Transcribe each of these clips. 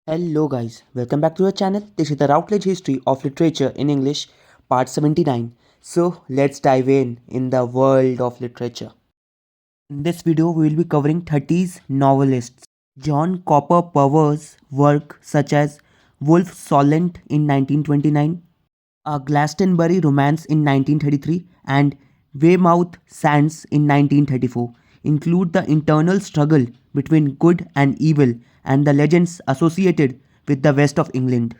Hello guys, welcome back to our channel. This is the Routledge History of Literature in English, part 79. So let's dive in the world of literature. In this video, we will be covering 30s novelists. John Cowper Powers' work such as Wolf Solent in 1929, A Glastonbury Romance in 1933 and Weymouth Sands in 1934 include the internal struggle between good and evil and the legends associated with the west of England.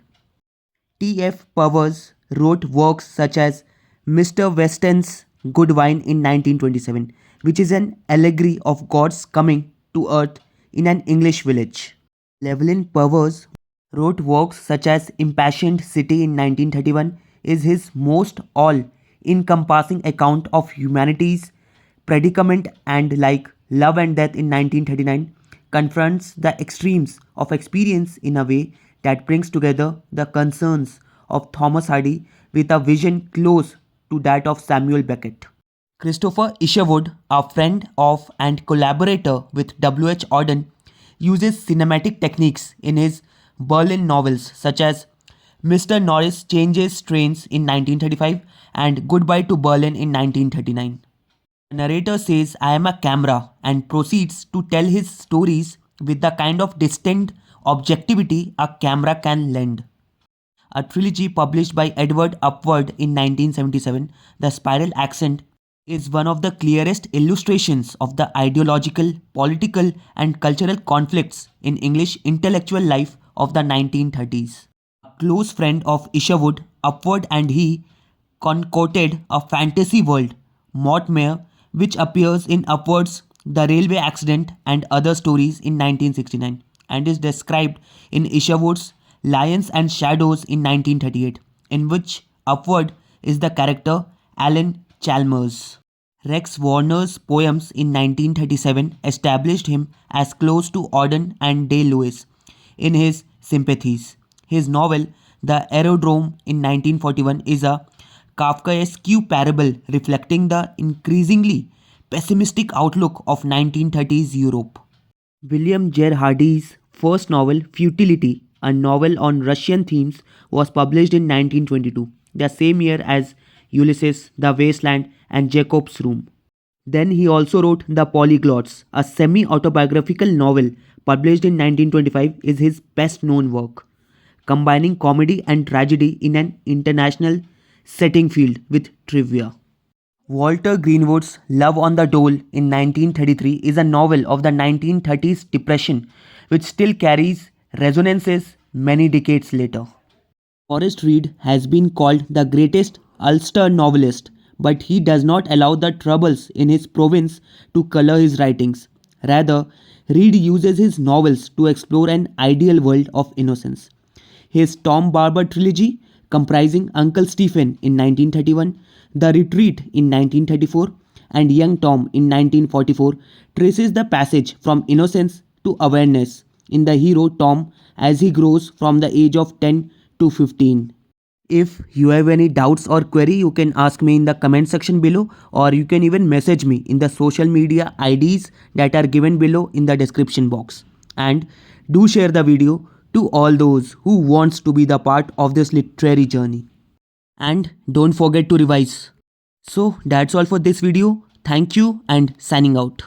T.F. Powers wrote works such as Mr. Weston's Good Wine in 1927, which is an allegory of God's coming to earth in an English village. Llewelyn Powys wrote works such as Impassioned City in 1931 is his most all-encompassing account of humanity's predicament and like Love and Death in 1939 confronts the extremes of experience in a way that brings together the concerns of Thomas Hardy with a vision close to that of Samuel Beckett. Christopher Isherwood, a friend of and collaborator with W.H. Auden, uses cinematic techniques in his Berlin novels such as Mr. Norris Changes Trains in 1935 and Goodbye to Berlin in 1939. The narrator says, I am a camera and proceeds to tell his stories with the kind of distinct objectivity a camera can lend. A trilogy published by Edward Upward in 1977, The Spiral Accent, is one of the clearest illustrations of the ideological, political, and cultural conflicts in English intellectual life of the 1930s. A close friend of Isherwood, Upward and he concocted a fantasy world, Mortmere, which appears in Upward's The Railway Accident and Other Stories in 1969 and is described in Isherwood's Lions and Shadows in 1938, in which Upward is the character Alan Chalmers. Rex Warner's poems in 1937 established him as close to Auden and Day-Lewis in his sympathies. His novel, The Aerodrome in 1941, is a Kafkaesque parable reflecting the increasingly pessimistic outlook of 1930s Europe. William Gerhardie's first novel, Futility, a novel on Russian themes, was published in 1922, the same year as Ulysses, The Wasteland, and Jacob's Room. Then he also wrote The Polyglots, a semi-autobiographical novel published in 1925, is his best-known work, combining comedy and tragedy in an international setting filled with trivia. Walter Greenwood's Love on the Dole in 1933 is a novel of the 1930s depression which still carries resonances many decades later. Forrest Reid has been called the greatest Ulster novelist, but he does not allow the troubles in his province to color his writings. Rather, Reid uses his novels to explore an ideal world of innocence. His Tom Barber trilogy, comprising Uncle Stephen in 1931, The Retreat in 1934, and Young Tom in 1944, traces the passage from innocence to awareness in the hero Tom as he grows from the age of 10 to 15. If you have any doubts or query, you can ask me in the comment section below, or you can even message me in the social media IDs that are given below in the description box. And do share the video to all those who wants to be the part of this literary journey. And don't forget to revise. So that's all for this video. Thank you and signing out.